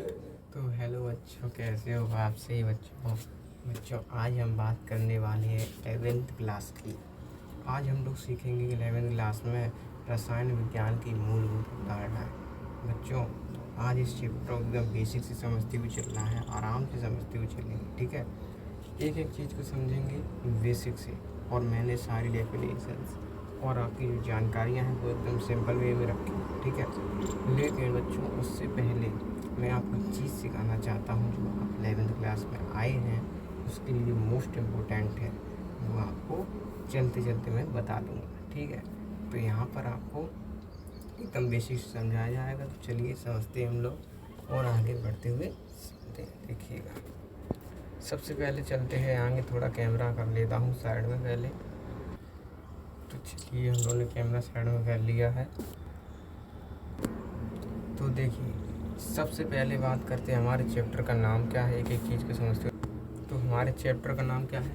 तो हेलो बच्चों, कैसे हो आप सही बच्चों आज हम बात करने वाले हैं 11th क्लास की। आज हम लोग सीखेंगे 11th क्लास में रसायन विज्ञान की मूलभूत अवधारणाएं। बच्चों आज इस चैप्टर को एकदम बेसिक से समझते हुए चलना है, आराम से समझते हुए चलेंगे, ठीक है। एक एक चीज़ को समझेंगे बेसिक से, और मैंने सारी डेफिनेशंस और आपकी जो जानकारियाँ हैं वो एकदम सिंपल वे में रखी, ठीक है। लेकिन बच्चों उससे पहले मैं आपको एक चीज़ सिखाना चाहता हूँ जो आप 11th क्लास में आए हैं, उसके लिए मोस्ट इम्पोर्टेंट है, वो आपको चलते चलते मैं बता दूँगा, ठीक है। तो यहाँ पर आपको एकदम बेसिक समझाया जाएगा। तो चलिए समझते हैं हम लोग और आगे बढ़ते हुए देखिएगा। सबसे पहले चलते हैं आगे, थोड़ा कैमरा कर लेता हूँ साइड में पहले। तो चलिए हम लोगों ने कैमरा साइड में कर लिया है। तो देखिए सबसे पहले बात करते हैं हमारे चैप्टर का नाम क्या है, एक एक चीज़ को समझते हो। तो हमारे चैप्टर का नाम क्या है?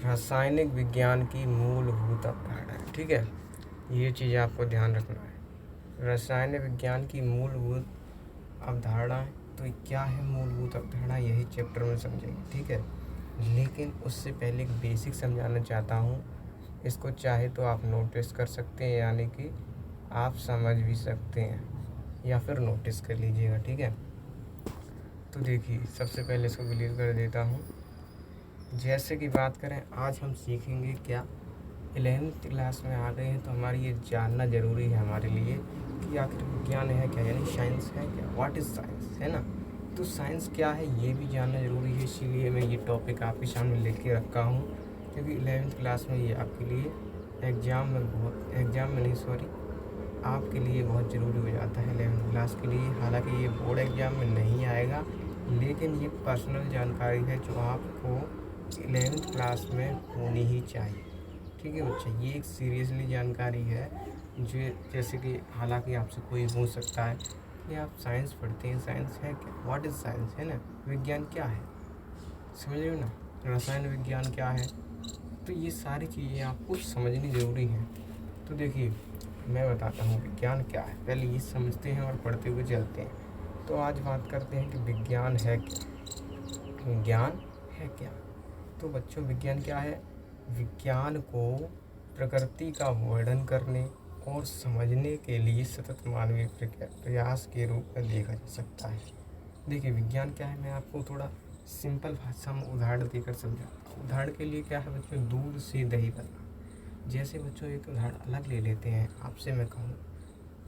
रासायनिक विज्ञान की मूलभूत अवधारणा, ठीक है। ये चीज़ आपको ध्यान रखना है, रासायनिक विज्ञान की मूलभूत अवधारणा। तो क्या है मूलभूत अवधारणा, यही चैप्टर में समझेंगे, ठीक है। लेकिन उससे पहले एक बेसिक समझाना चाहता हूँ। इसको चाहे तो आप नोटिस कर सकते हैं, यानी कि आप समझ भी सकते हैं, या फिर नोटिस कर लीजिएगा, ठीक है। तो देखिए सबसे पहले इसको क्लियर कर देता हूँ। जैसे कि बात करें, आज हम सीखेंगे क्या, 11th क्लास में आ गए हैं तो हमारी ये जानना ज़रूरी है हमारे लिए कि आखिर विज्ञान है क्या, यानी साइंस है क्या, व्हाट इज़ साइंस, है ना। तो साइंस क्या है ये भी जानना ज़रूरी है, इसीलिए मैं ये टॉपिक आपके सामने लेके रखा हूँ। क्योंकि 11th क्लास में ये आपके लिए एग्ज़ाम में नहीं, सॉरी, आपके लिए बहुत ज़रूरी हो जाता है 11th क्लास के लिए। हालांकि ये बोर्ड एग्ज़ाम में नहीं आएगा, लेकिन ये पर्सनल जानकारी है जो आपको 11th क्लास में होनी ही चाहिए, ठीक है बच्चे। ये एक सीरियसली जानकारी है जो, जैसे कि हालांकि आपसे कोई पूछ सकता है कि आप साइंस पढ़ते हैं, साइंस है क्या, व्हाट इज़ साइंस, है ना। विज्ञान क्या है, समझ रहे हो ना, रसायन विज्ञान क्या है। तो ये सारी चीज़ें आपको समझनी ज़रूरी है। तो देखिए मैं बताता हूँ विज्ञान क्या है, पहले ये समझते हैं और पढ़ते हुए चलते हैं। तो आज बात करते हैं कि विज्ञान है क्या, विज्ञान है क्या। तो बच्चों विज्ञान क्या है? विज्ञान को प्रकृति का वर्णन करने और समझने के लिए सतत मानवीय प्रयास के रूप में देखा जा सकता है। देखिए विज्ञान क्या है, मैं आपको थोड़ा सिंपल भाषा में उदाहरण देकर समझाता हूँ। उदाहरण के लिए क्या है बच्चों, दूध से दही बनना। जैसे बच्चों एक उदाहरण अलग ले लेते हैं, आपसे मैं कहूँ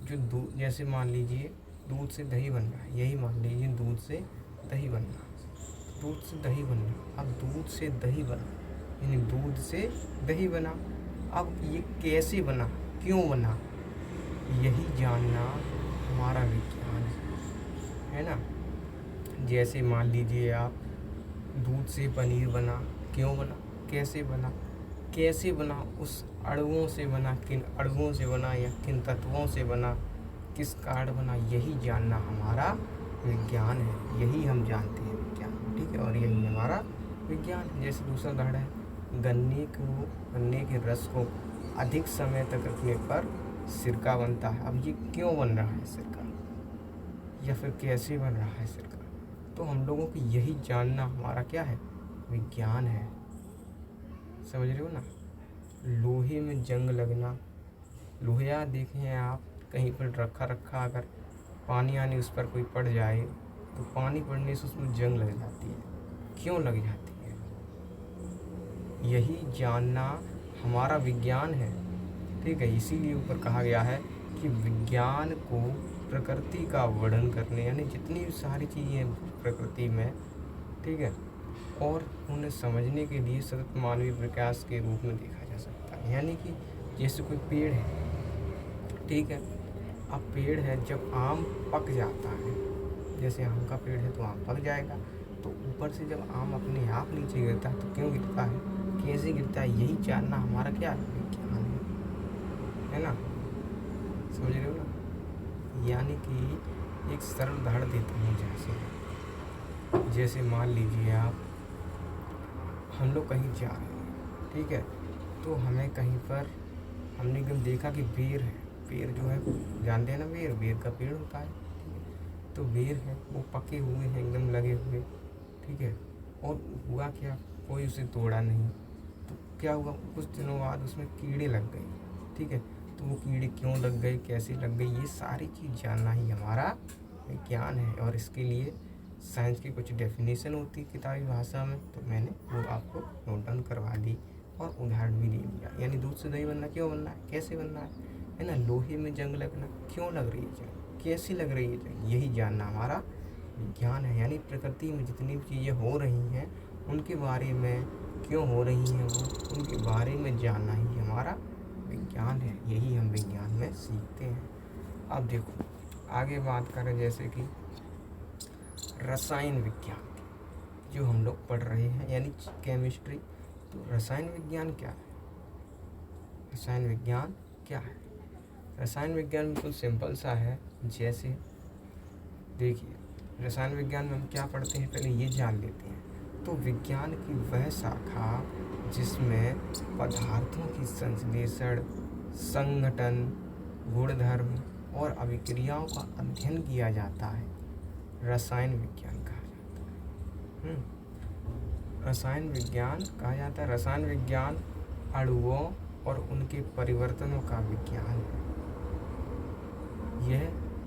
जो दूध, जैसे मान लीजिए दूध से दही बन रहा है, यही मान लीजिए दूध से दही बनना, दूध से दही बनना। अब दूध से दही बना, यानी दूध से दही बना। अब ये कैसे बना, क्यों बना, यही जानना हमारा विज्ञान है ना। जैसे मान लीजिए आप दूध से पनीर बना, क्यों बना, कैसे बना, कैसे बना, उस अणुओं से बना, किन अणुओं से बना या किन तत्वों से बना, किस कारण बना, यही जानना हमारा विज्ञान है, यही हम जानते हैं विज्ञान, ठीक है। और यही हमारा विज्ञान है। जैसे दूसरा उदाहरण है, गन्ने के रस को अधिक समय तक रखने पर सिरका बनता है। अब ये क्यों बन रहा है सिरका, या फिर कैसे बन रहा है सिरका, तो हम लोगों को यही जानना हमारा क्या है, विज्ञान है, समझ रहे हो ना। लोहे में जंग लगना, लोहा देखें आप कहीं पर रखा अगर पानी आने उस पर कोई पड़ जाए तो पानी पड़ने से उसमें जंग लग जाती है, क्यों लग जाती है, यही जानना हमारा विज्ञान है, ठीक है। इसीलिए ऊपर कहा गया है कि विज्ञान को प्रकृति का वर्णन करने, यानी जितनी भी सारी चीज़ें प्रकृति में, ठीक है, और उन्हें समझने के लिए सतत मानवीय प्रयास के रूप में देखा जा सकता है। यानी कि जैसे कोई पेड़ है, ठीक है, अब पेड़ है, जब आम पक जाता है, जैसे आम का पेड़ है तो आम पक जाएगा, तो ऊपर से जब आम अपने आप नीचे गिरता है तो क्यों गिरता है, कैसे गिरता है, यही जानना हमारा क्या है, विज्ञान है ना, समझ रहे हो ना। यानी कि एक सरल उदाहरण देता हूँ, जैसे मान लीजिए आप, हम लोग कहीं जा रहे हैं, ठीक है, तो हमें कहीं पर हमने एकदम देखा कि बेर है, बेर जो है जानते हैं ना, बेर का पेड़ होता है, ठीक है। तो बेर है वो पके हुए हैं, एकदम लगे हुए, ठीक है। और हुआ क्या, कोई उसे तोड़ा नहीं, तो क्या हुआ, कुछ दिनों बाद उसमें कीड़े लग गए, ठीक है। तो वो कीड़े क्यों लग गए, कैसे लग गए, ये सारी चीज़ जानना ही हमारा विज्ञान है। और इसके लिए साइंस की कुछ डेफिनेशन होती है किताबी भाषा में, तो मैंने वो आपको नोट डाउन करवा दी और उदाहरण भी दे दिया। यानी दूध से दही बनना क्यों बनना है, कैसे बनना है ना। लोहे में जंग लगना क्यों लग रही है जंग, कैसी लग रही है जंग, यही जानना हमारा विज्ञान है। यानी प्रकृति में जितनी भी चीज़ें हो रही हैं उनके बारे में, क्यों हो रही हैं वो, उनके बारे में जानना ही हमारा विज्ञान है। यही हम विज्ञान में सीखते हैं। अब देखो आगे बात करें जैसे कि रसायन विज्ञान की, जो हम लोग पढ़ रहे हैं यानी केमिस्ट्री। तो रसायन विज्ञान क्या है, रसायन विज्ञान क्या है। रसायन विज्ञान बिल्कुल सिंपल सा है। जैसे देखिए रसायन विज्ञान में हम क्या पढ़ते हैं, पहले ये जान लेते हैं। तो विज्ञान की वह शाखा जिसमें पदार्थों की संश्लेषण, संघटन, गुणधर्म और अभिक्रियाओं का अध्ययन किया जाता है, रसायन विज्ञान कहा जाता है। रसायन विज्ञान कहा जाता है। रसायन विज्ञान अणुओं और उनके परिवर्तनों का विज्ञान है। यह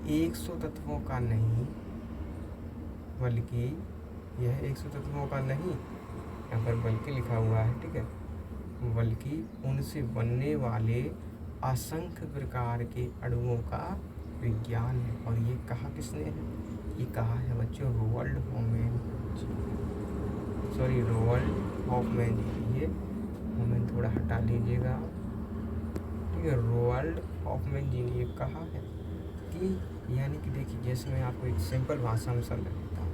100 तत्वों का नहीं, बल्कि यह 100 तत्वों का नहीं, यहाँ पर बल्कि लिखा हुआ है, ठीक है, बल्कि उनसे बनने वाले असंख्य प्रकार के अणुओं का विज्ञान है। और ये कहा किसने है, ये कहा है बच्चों रोवाल्ड हॉफमैन जी। ये हमें थोड़ा हटा लीजिएगा, ठीक है। रोवाल्ड हॉफमैन जी ने ये कहा है कि यानी कि देखिए, जैसे मैं आपको एक सिंपल भाषा में समझा देता हूँ।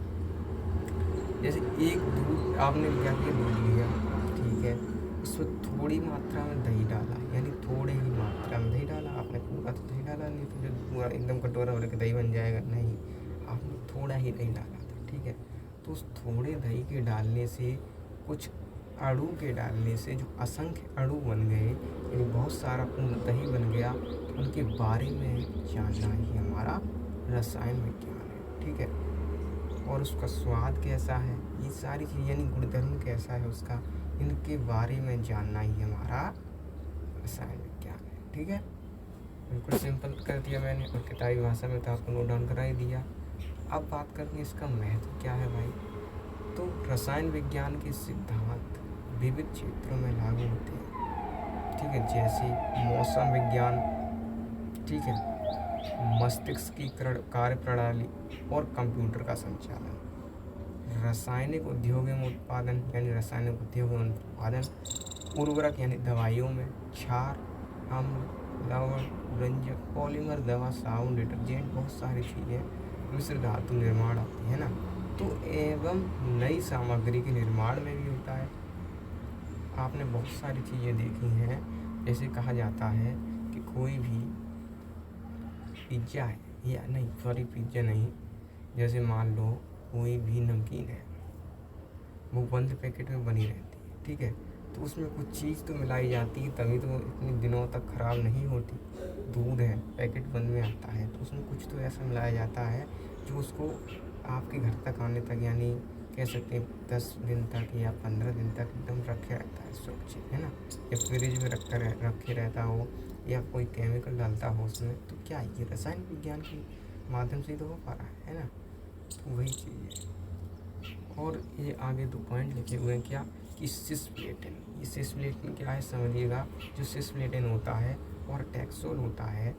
जैसे एक दूध आपने क्या किया, दूध लिया, ठीक है, उसमें थोड़ी मात्रा में दही डाला, यानी थोड़े ही मात्रा में दही डाला आपने, पूरा तो दही डाला नहीं, तो जो पूरा एकदम कटोरा भर के दही बन जाएगा, नहीं, आपने थोड़ा ही दही डाला था, ठीक है। तो उस थोड़े दही के डालने से, कुछ अणु के डालने से जो असंख्य अणु बन गए, यानी बहुत सारा दही बन गया, उनके बारे में जानना ही हमारा रसायन विज्ञान है, ठीक है। और उसका स्वाद कैसा है, ये सारी चीज़ यानी गुणधर्म कैसा है उसका, इनके बारे में जानना ही हमारा रसायन विज्ञान है, ठीक है। बिल्कुल सिंपल कर दिया मैंने, और किताबी भाषा में तो आपको नोट डाउन करा ही दिया। अब बात करते हैं इसका महत्व क्या है भाई। तो रसायन विज्ञान के सिद्धांत विविध क्षेत्रों में लागू होते हैं, ठीक है। जैसे मौसम विज्ञान, ठीक है, मस्तिष्क की कार्य प्रणाली और कंप्यूटर का संचालन, रासायनिक उद्योग में उत्पादन यानी रासायनिक उद्योग में उत्पादन, उर्वरक यानी दवाइयों में, क्षार, अम्ल, लवण, रंजक, पॉलीमर, दवा, साबुन, डिटर्जेंट, बहुत सारी चीज़ें, मिश्र धातु निर्माण आती है ना। तो एवं नई सामग्री के निर्माण में भी होता है। आपने बहुत सारी चीज़ें देखी हैं, जैसे कहा जाता है कि कोई भी पिज्ज़ा है, या नहीं सॉरी पिज्ज़ा नहीं, जैसे मान लो कोई भी नमकीन है, वो बंद पैकेट में बनी रहती है, ठीक है। तो उसमें कुछ चीज़ तो मिलाई जाती है, तभी तो इतने दिनों तक ख़राब नहीं होती। दूध है, पैकेट बंद में आता है, तो उसमें कुछ तो ऐसा मिलाया जाता है जो उसको आपके घर तक आने तक, यानी कह सकते हैं 10 दिन तक या 15 दिन तक एकदम रखे रहता है सुरक्षित, है ना। या फ्रिज में रखे रहता हो, या कोई केमिकल डालता हो उसमें, तो क्या ये रसायन विज्ञान के माध्यम से तो हो पा रहा है ना। तो वही चीज़ है। और ये आगे 2 पॉइंट लिखे हुए हैं क्या, कि सिस्प्लेटिन। ये सिस्प्लेटिन क्या है समझिएगा। जो सिस्प्लेटिन होता है और टैक्सोल होता है,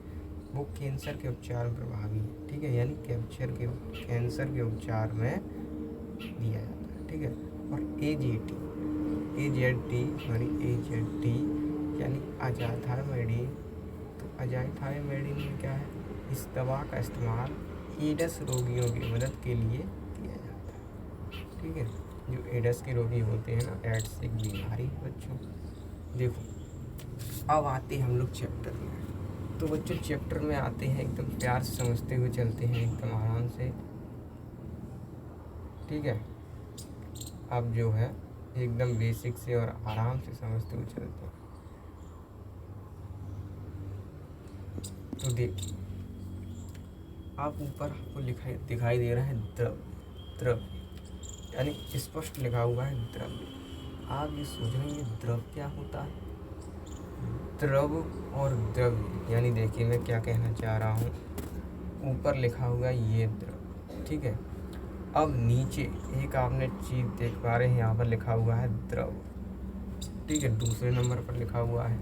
वो कैंसर के उपचार में प्रभावी है, ठीक है, यानी कैंसर के उपचार में दिया जाता है, ठीक है। और AZT यानी अजाथाइमिडीन। तो अजाथाइमिडीन में क्या है, इस दवा का इस्तेमाल एड्स रोगियों की मदद के लिए किया जाता है, ठीक है। जो एड्स के रोगी होते हैं ना, एड्स एक बीमारी बच्चों। देखो अब आते हैं हम लोग चैप्टर में। तो बच्चों चैप्टर में आते हैं, एकदम प्यार से समझते हुए चलते हैं, एकदम आराम से, ठीक है। अब जो है एकदम बेसिक से और आराम से समझते हुए चलते हैं। तो देखिए आप ऊपर आपको दिखाई दे रहा है द्रव, द्रव यानी स्पष्ट लिखा हुआ है द्रव। आप ये सोच रहे हैं ये द्रव क्या होता है? द्रव और द्रव्य यानी देखिए मैं क्या कहना चाह रहा हूँ, ऊपर लिखा हुआ है ये द्रव, ठीक है। अब नीचे एक आपने चीज़ देख पा रहे हैं, यहाँ पर लिखा हुआ है द्रव, ठीक है, दूसरे नंबर पर लिखा हुआ है।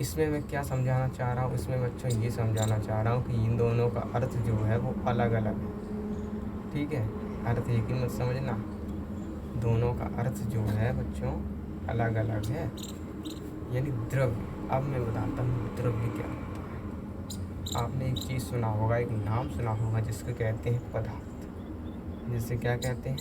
इसमें मैं क्या समझाना चाह रहा हूँ, इसमें बच्चों ये समझाना चाह रहा हूँ कि इन दोनों का अर्थ जो है वो अलग अलग है, ठीक है। अर्थ एक ही मत समझना, दोनों का अर्थ जो है बच्चों अलग अलग है। यानी द्रव्य, अब मैं बताता हूँ द्रव्य क्या होता है। आपने एक चीज़ सुना होगा, एक नाम सुना होगा जिसको कहते हैं पदार्थ। जिसे क्या कहते हैं?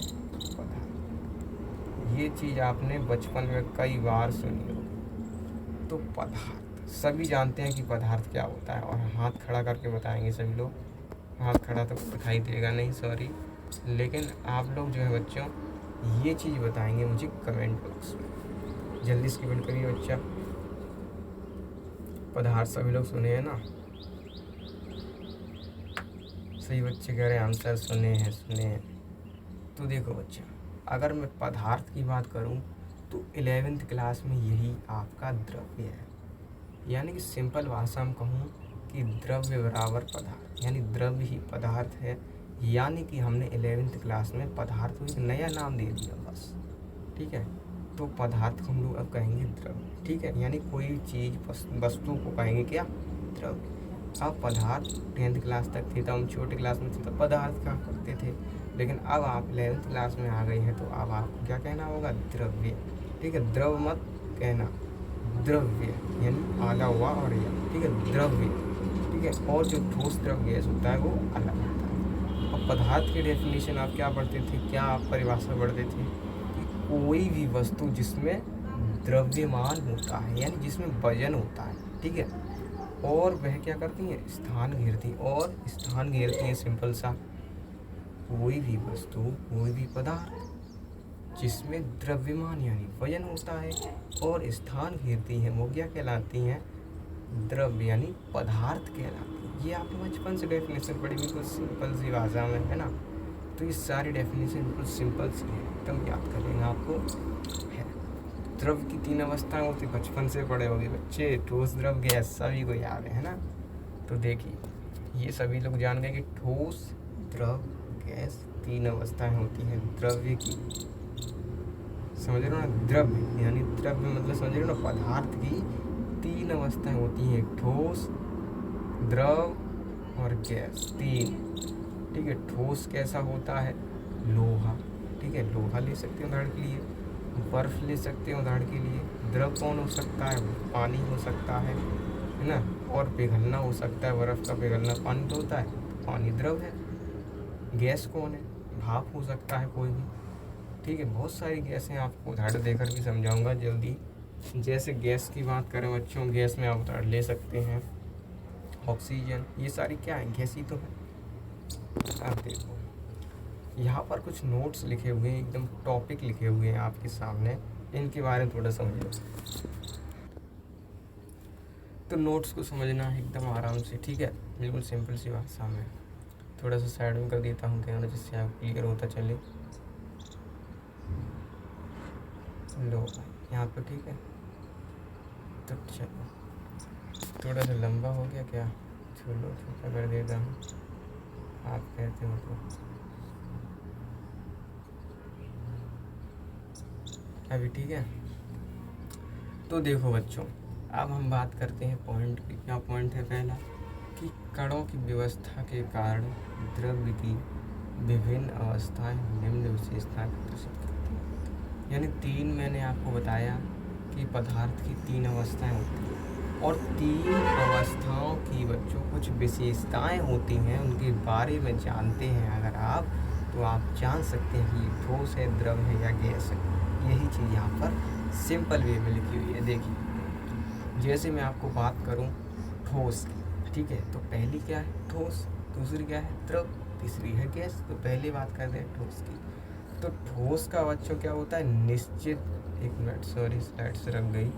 पदार्थ। ये चीज़ आपने बचपन में कई बार सुनी होगी। तो पदार्थ सभी जानते हैं कि पदार्थ क्या होता है, और हाथ खड़ा करके बताएंगे सभी लोग। हाथ खड़ा तो दिखाई देगा नहीं, सॉरी, लेकिन आप लोग जो है बच्चों ये चीज़ बताएंगे मुझे कमेंट बॉक्स में। जल्दी से कमेंट करिए बच्चा। पदार्थ सभी लोग सुने हैं ना? सही बच्चे कह रहे हैं आंसर सुने हैं, सुने हैं। तो देखो बच्चा, अगर मैं पदार्थ की बात करूं तो 11th क्लास में यही आपका द्रव्य है। यानी कि सिंपल भाषा में कहूँ कि द्रव्य बराबर पदार्थ, यानी द्रव्य ही पदार्थ है। यानी कि हमने 11th क्लास में पदार्थ को एक नया नाम दे दिया बस, ठीक है। तो पदार्थ को हम लोग अब कहेंगे द्रव्य, ठीक है। यानी कोई चीज़ वस्तु को कहेंगे क्या? द्रव्य। अब पदार्थ 10th क्लास तक थी, तब हम छोटे क्लास में थे तो पदार्थ कहा करते थे, लेकिन अब आप 11th क्लास में आ गए हैं तो अब आपको क्या कहना होगा? द्रव्य, ठीक है। द्रव मत कहना, द्रव्य यानी आधा हुआ और या, ठीक है, द्रव्य, ठीक है। और जो ठोस द्रव गैस होता है वो अलग होता है। अब पदार्थ की डेफिनेशन आप क्या पढ़ते थे, क्या आप परिभाषा पढ़ते थे कि कोई भी वस्तु जिसमें द्रव्यमान होता है, यानी जिसमें वजन होता है, ठीक है, और वह क्या करती हैं? स्थान घेरती, और स्थान घेरती हैं। सिंपल सा, कोई भी वस्तु, कोई भी पदार्थ जिसमें द्रव्यमान यानी वजन होता है और स्थान घेरती हैं, वो क्या कहलाती हैं? द्रव्य यानी पदार्थ कहलाती है। ये आपने बचपन से डेफिनेशन पढ़ी, बिल्कुल सिंपल सी भाषा में, है ना। तो ये सारी डेफिनेशन बिल्कुल सिंपल सी है, एकदम याद कर लेना आपको है। द्रव्य की 3 अवस्थाएं होती, बचपन से पढ़े होंगे बच्चे, ठोस, द्रव, गैस, सभी को याद है ना। तो देखिए ये सभी लोग जान गए कि ठोस, द्रव, गैस 3 अवस्थाएं होती हैं द्रव्य की। समझ रहे हो ना? द्रव्य यानी द्रव्य मतलब समझ रहे हो ना, पदार्थ की 3 अवस्थाएं होती हैं, ठोस, द्रव और गैस, 3, ठीक है। ठोस कैसा होता है? लोहा, ठीक है, लोहा ले सकते हो उदाहरण के लिए, बर्फ ले सकते हो उदाहरण के लिए। द्रव कौन हो सकता है? पानी हो सकता है ना, और पिघलना हो सकता है, बर्फ का पिघलना पानी तो होता है, पानी द्रव है। गैस कौन है? भाप हो सकता है कोई भी, ठीक है। बहुत सारी गैस हैं, आपको उदाहरण देकर भी समझाऊंगा जल्दी। जैसे गैस की बात करें बच्चों, गैस में आप उदाहरण ले सकते हैं ऑक्सीजन, ये सारी क्या है? गैस ही तो है। आप देखो यहाँ पर कुछ नोट्स लिखे हुए हैं, एकदम टॉपिक लिखे हुए हैं आपके सामने, इनके बारे में थोड़ा समझो। तो नोट्स को समझना है एकदम आराम से, ठीक है, बिल्कुल सिंपल सी भाषा में। थोड़ा सा साइड में कर देता हूँ कैमरा जिससे आप क्लियर होता चले। लो यहाँ पर, ठीक है। तो चलो थोड़ा सा लंबा हो गया क्या? चलो छोटा कर देता हूँ, आप कहते हो तो। अभी ठीक है। तो देखो बच्चों, अब हम बात करते हैं पॉइंट की। क्या पॉइंट है? पहला कि कणों की व्यवस्था के कारण द्रव्य की विभिन्न अवस्थाएं निम्न विशेषताएं प्रदर्शित करती हैं। यानी 3 मैंने आपको बताया कि पदार्थ की 3 अवस्थाएं होती हैं, और 3 अवस्थाओं की बच्चों कुछ विशेषताएं होती हैं, उनके बारे में जानते हैं अगर आप, तो आप जान सकते हैं कि ठोस है, द्रव है या गैस है। यही चीज़ यहाँ पर सिंपल वे में लिखी हुई है। देखिए जैसे मैं आपको बात करूँ ठोस की, ठीक है, तो पहली क्या है? ठोस, दूसरी क्या है? द्रव, तीसरी है गैस। तो पहले बात करते हैं ठोस की। तो ठोस का बच्चों क्या होता है? निश्चित, एक मिनट सॉरी स्लाइड से रख गई।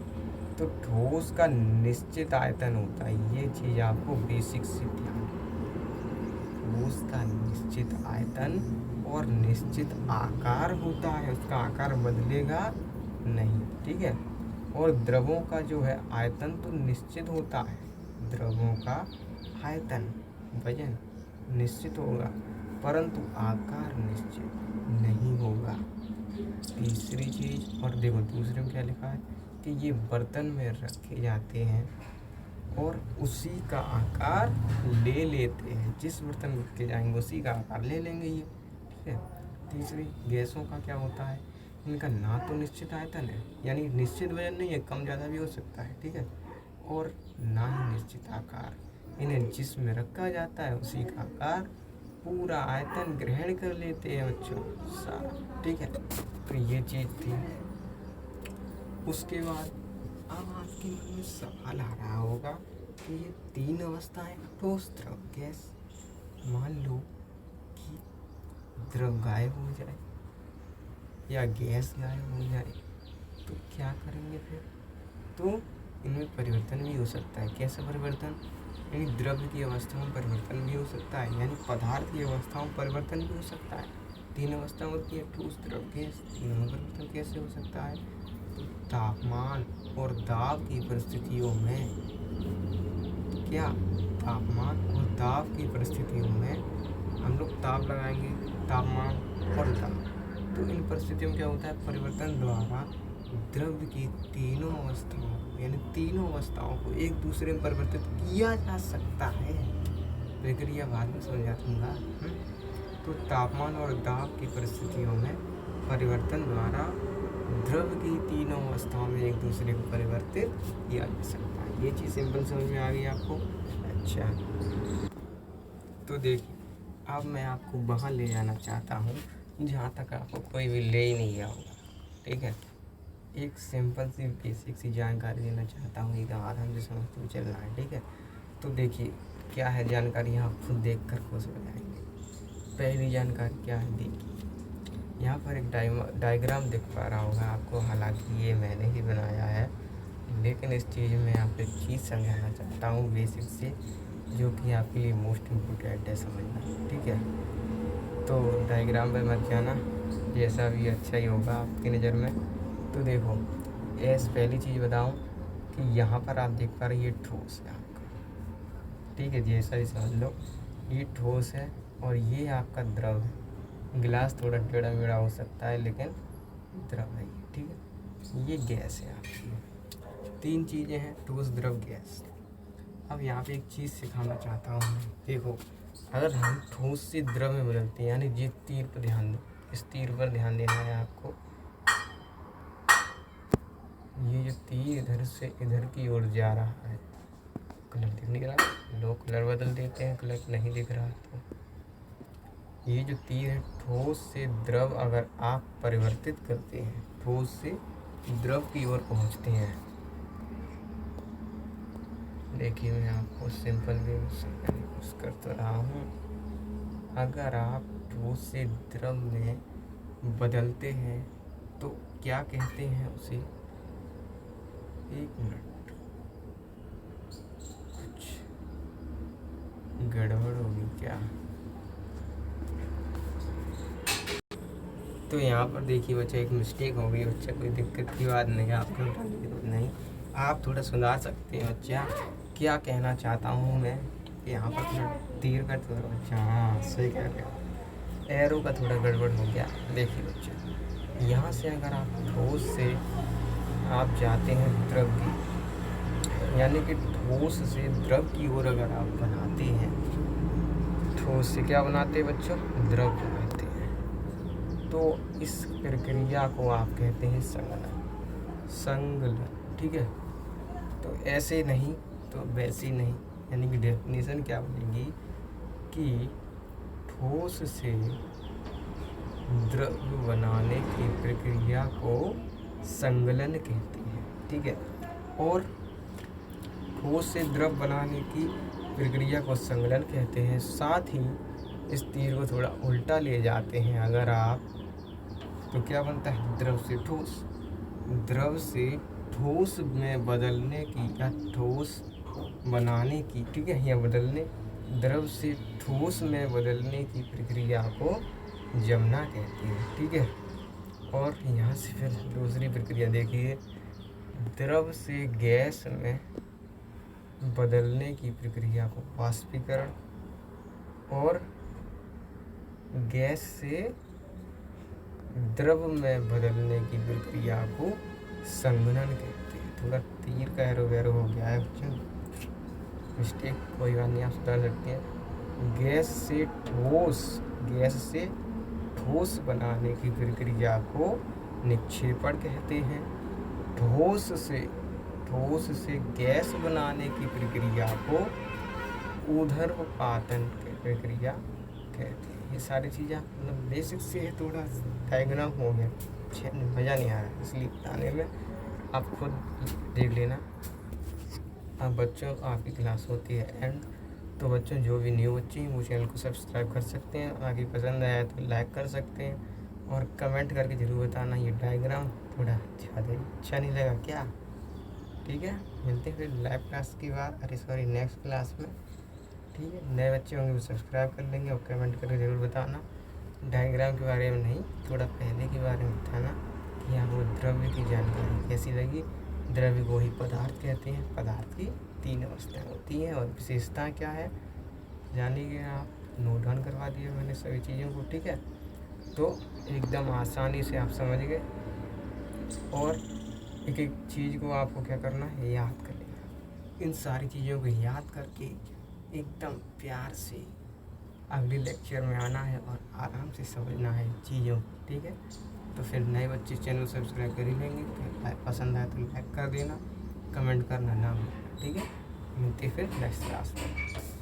तो ठोस का निश्चित आयतन होता है, ये चीज़ आपको बेसिक से ध्यान, ठोस का निश्चित आयतन और निश्चित आकार होता है, उसका आकार बदलेगा नहीं, ठीक है। और द्रवों का जो है आयतन तो निश्चित होता है, द्रवों का आयतन वजन निश्चित होगा परंतु आकार निश्चित नहीं होगा। तीसरी चीज़, और देखो दूसरे में क्या लिखा है कि ये बर्तन में रखे जाते हैं और उसी का आकार ले लेते हैं, जिस बर्तन में रखे जाएंगे उसी का आकार ले लेंगे ये, ठीक है। तीसरी, गैसों का क्या होता है, इनका ना तो निश्चित आयतन है यानी निश्चित वजन नहीं है, कम ज़्यादा भी हो सकता है, ठीक है, और ना ही निश्चित आकार। इन्हें जिसमें रखा जाता है उसी का आकार पूरा आयतन ग्रहण कर लेते हैं बच्चों सारा, ठीक है। तो ये चीज़ थी। उसके बाद अब आपके मन में सवाल आ रहा होगा कि ये तीन अवस्थाएं, ठोस द्रव गैस, मान लो कि द्रव गायब हो जाए या गैस गायब हो जाए तो क्या करेंगे फिर? तो इनमें परिवर्तन भी हो सकता है। कैसा परिवर्तन? यानी द्रव्य की अवस्था में परिवर्तन भी हो सकता है, यानी पदार्थ की अवस्थाओं में परिवर्तन भी हो सकता है। तीन अवस्था होती है, ठोस द्रव गैस। तीनों में परिवर्तन कैसे हो सकता है? तो तापमान और दाब की परिस्थितियों में, क्या तापमान और दाब की परिस्थितियों में हम लोग ताप लगाएंगे, तापमान और दाब, तो इन परिस्थितियों में क्या होता है, परिवर्तन द्वारा द्रव्य की तीनों अवस्थाओं यानी तीनों अवस्थाओं को एक दूसरे में परिवर्तित किया जा सकता है। प्रक्रिया बाद में समझा दूंगा। तो तापमान और दाब की परिस्थितियों में परिवर्तन द्वारा द्रव्य की तीनों अवस्थाओं में एक दूसरे को परिवर्तित किया जा सकता है। ये चीज़ सिंपल समझ में आ गई आपको? अच्छा, तो देखिए अब मैं आपको वहाँ ले जाना चाहता हूँ जहाँ तक आपको कोई भी ले ही नहीं गया होगा, ठीक है। एक सिंपल सी बेसिक सी जानकारी देना चाहता हूँ, एकदम आराम से समझते हुए चलना है, ठीक है। तो देखिए क्या है जानकारी, आप खुद देख कर खुश हो जाएंगे। पहली जानकारी क्या है, देखिए यहाँ पर एक डायग्राम दिख पा रहा होगा आपको, हालांकि ये मैंने ही बनाया है, लेकिन इस चीज़ में आपको एक चीज़ समझाना चाहता हूँ बेसिक से, जो कि आपके लिए मोस्ट इम्पोर्टेंट है समझना, ठीक है। तो डायग्राम पे मत जाना, जैसा भी अच्छा ही होगा आपकी नज़र में। तो देखो ऐसे पहली चीज़ बताऊं कि यहाँ पर आप देख पा रहे ये ठोस है आपका, ठीक है, जैसा ही समझ लो ये ठोस है और ये आपका द्रव है। गिलास थोड़ा टेढ़ा मेढ़ा हो सकता है लेकिन द्रव है ये, ठीक है। ये गैस है आपकी। तीन चीज़ें हैं, ठोस द्रव गैस। अब यहाँ पे एक चीज़ सिखाना चाहता हूँ मैं, देखो अगर हम ठोस से द्रव में बदलते हैं, यानी जिस तीर पर ध्यान दो, इस तीर पर ध्यान देना है आपको। ये जो तीर इधर से इधर की ओर जा रहा है, कलर दिख नहीं रहा, लोग कलर बदल देते हैं, कलर नहीं दिख रहा, तो ये जो तीर है ठोस से द्रव अगर आप परिवर्तित करते हैं, ठोस से द्रव की ओर पहुंचते हैं। देखिए मैं आपको सिंपल वे में समझाने की कोशिश कर तो रहा हूँ। अगर आप ठोस से द्रव में बदलते हैं तो क्या कहते हैं उसे, एक मिनट, कुछ गड़बड़ होगी क्या? तो यहाँ पर देखिए बच्चा एक मिस्टेक हो गई बच्चा, कोई दिक्कत की बात नहीं है, आपको बताने की जरूरत नहीं, आप थोड़ा सुधार सकते हैं बच्चा। क्या कहना चाहता हूँ मैं, यहाँ पर थोड़ा तीर का थोड़ा बच्चा, हाँ सही कह रहे हो, एरो का थोड़ा गड़बड़ हो गया। देखिए बच्चा यहाँ से अगर आप ठोस से आप जाते हैं द्रव की, यानी कि ठोस से द्रव की ओर अगर आप बनाते हैं, ठोस से क्या बनाते हैं बच्चों, द्रव बनाते हैं, तो इस प्रक्रिया को आप कहते हैं संगलन, संगलन, ठीक है। तो ऐसे नहीं तो वैसे नहीं, यानी कि डेफिनेशन क्या बनेगी कि ठोस से द्रव बनाने की प्रक्रिया को संगलन कहते हैं, ठीक है। और ठोस से द्रव बनाने की प्रक्रिया को संगलन कहते हैं। साथ ही इस तीर को थोड़ा उल्टा ले जाते हैं अगर आप, तो क्या बनता है, द्रव से ठोस, द्रव से ठोस में बदलने की या ठोस बनाने की, ठीक है, या बदलने द्रव से ठोस में बदलने की प्रक्रिया को जमना कहते हैं। ठीक है, और यहाँ से फिर दूसरी प्रक्रिया देखिए, द्रव से गैस में बदलने की प्रक्रिया को वाष्पीकरण और गैस से द्रव में बदलने की प्रक्रिया को संघनन कहते हैं। थोड़ा तीर का एरो वैरो हो गया है बच्चों, मिस्टेक कोई बात नहीं, आप सुधार सकते हैं। गैस से ठोस बनाने की प्रक्रिया को निक्षेपण कहते हैं। ठोस से गैस बनाने की प्रक्रिया को ऊर्ध्वपातन की प्रक्रिया कहते हैं। ये सारी चीज़ें मतलब बेसिक से है, थोड़ा डायग्राम हो गया, मज़ा नहीं आ रहा इसलिए बताने में, आप खुद देख लेना। अब बच्चों आपकी क्लास होती है एंड, तो बच्चों जो भी न्यू बच्चे हैं वो चैनल को सब्सक्राइब कर सकते हैं, आगे पसंद आया तो लाइक कर सकते हैं और कमेंट करके ज़रूर बताना ये डायग्राम थोड़ा ज़्यादा अच्छा नहीं लगा क्या। ठीक है, मिलते हैं फिर लाइव क्लास की बात, नेक्स्ट क्लास में। ठीक है, नए बच्चे होंगे वो सब्सक्राइब कर लेंगे और कमेंट करके ज़रूर बताना डायग्राम के बारे में, नहीं थोड़ा पहले के बारे में बताना कि आपको द्रव्य की जानकारी कैसी लगी। द्रव्य को ही पदार्थ कहते हैं, पदार्थ की 3 अवस्थाएं होती हैं और विशेषता क्या है जानिए आप, नोट डाउन करवा दिया मैंने सभी चीज़ों को। ठीक है, तो एकदम आसानी से आप समझ गए और एक एक चीज़ को आपको क्या करना है, याद कर लेना। इन सारी चीज़ों को याद करके एकदम प्यार से अगले लेक्चर में आना है और आराम से समझना है चीज़ों। ठीक है, तो फिर नए बच्चे चैनल सब्सक्राइब कर ही लेंगे, तो पसंद आए तो लाइक कर देना, कमेंट करना ना भूलना। ठीक है, मिलते फिर नेक्स्ट क्लास में।